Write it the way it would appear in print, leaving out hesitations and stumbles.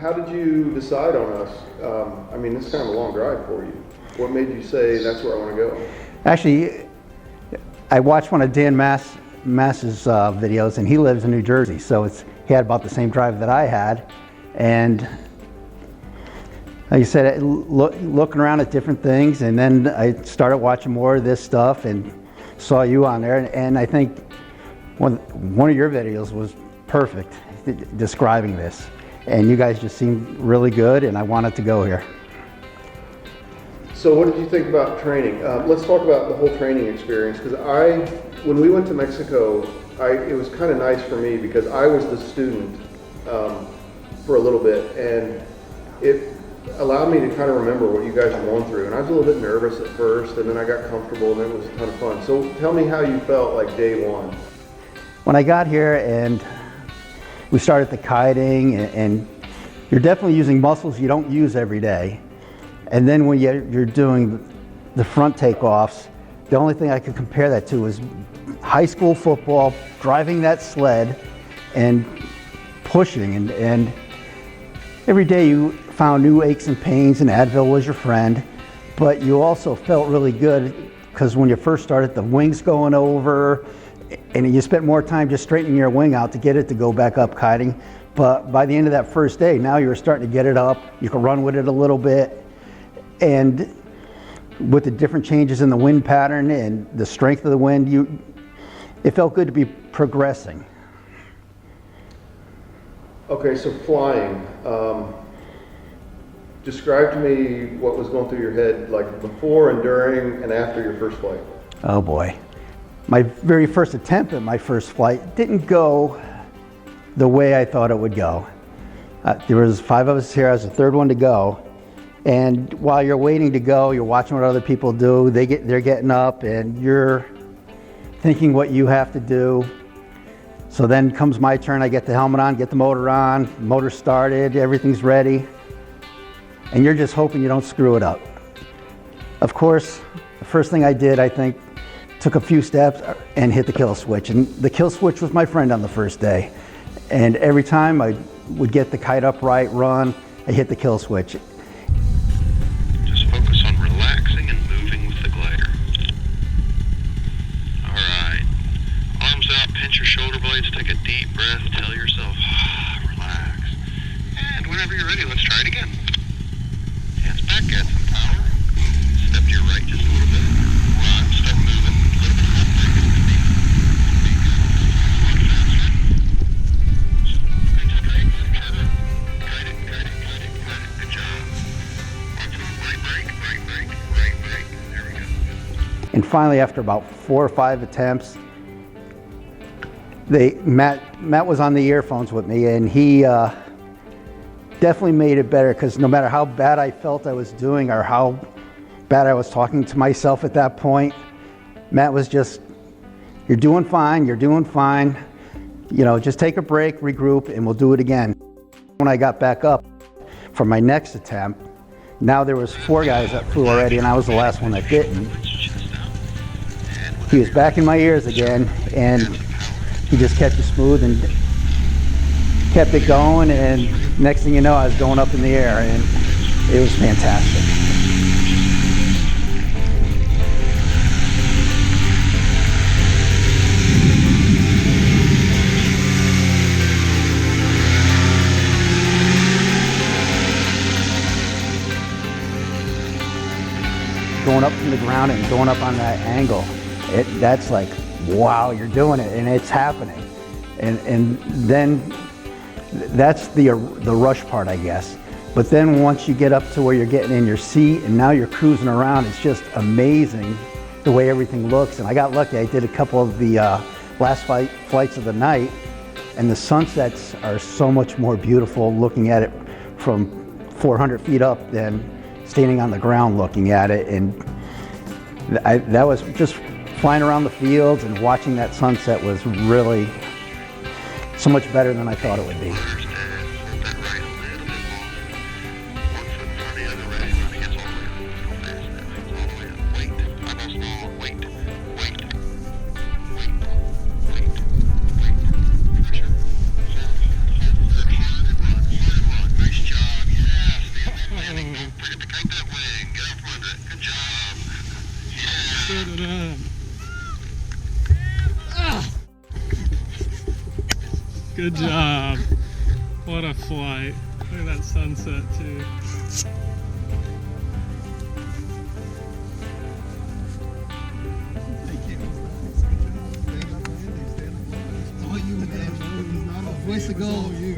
how did you decide on us? I mean, this is kind of a long drive for you. What made you say that's where I want to go? Actually, I watched one of Dan Mass's videos, and he lives in New Jersey, so he had about the same drive that I had. And like you said, looking around at different things, and then I started watching more of this stuff and saw you on there, and I think one of your videos was perfect describing this, and you guys just seemed really good, and I wanted to go here. So what did you think about training? Let's talk about the whole training experience, because when we went to Mexico, it was kind of nice for me because I was the student for a little bit, and it allowed me to kind of remember what you guys were going through. And I was a little bit nervous at first, and then I got comfortable, and it was a ton of fun. So tell me how you felt like day one. When I got here and we started the kiting, and you're definitely using muscles you don't use every day. And then when you're doing the front takeoffs, the only thing I could compare that to is high school football, driving that sled and pushing. And every day you found new aches and pains, and Advil was your friend. But you also felt really good because when you first started, the wings going over, and you spent more time just straightening your wing out to get it to go back up kiting. But by the end of that first day, now you're starting to get it up. You can run with it a little bit. And with the different changes in the wind pattern and the strength of the wind, it felt good to be progressing. Okay, so flying. Describe to me what was going through your head, like before and during and after your first flight. Oh boy. My very first attempt at my first flight didn't go the way I thought it would go. There was 5 of us here. I was the third one to go. And while you're waiting to go, you're watching what other people do. They're getting up, and you're thinking what you have to do. So then comes my turn. I get the helmet on, get the motor started, everything's ready. And you're just hoping you don't screw it up. Of course, the first thing I did, I think, took a few steps and hit the kill switch. And the kill switch was my friend on the first day. And every time I would get the kite upright, run, I hit the kill switch. Just focus on relaxing and moving with the glider. All right. Arms out, pinch your shoulder blades, take a deep breath, tell yourself, relax. And whenever you're ready, let's try it again. Hands back, add some power. Step to your right just a little bit. Run, start moving. A little bit of left brake in the knee. Good job. Watch for right brake. There we go. And finally, after about 4 or 5 attempts, Matt was on the earphones with me, and he definitely made it better, because no matter how bad I felt I was doing or how bad I was talking to myself at that point, Matt was just, you're doing fine, you know, just take a break, regroup, and we'll do it again. When I got back up for my next attempt, now there was 4 guys that flew already, and I was the last one that didn't. He was back in my ears again, and he just kept it smooth and kept it going, and next thing you know, I was going up in the air, and it was fantastic. Going up from the ground and going up on that angle, that's like, wow, you're doing it, and it's happening. And then that's the rush part, I guess. But then once you get up to where you're getting in your seat and now you're cruising around, it's just amazing the way everything looks. And I got lucky. I did a couple of the last flights of the night, and the sunsets are so much more beautiful looking at it from 400 feet up than standing on the ground looking at it. And that was just flying around the fields and watching that sunset was really so much better than I thought it would be. Nice job. Good job. What a flight. Look at that sunset too. Voice of gold.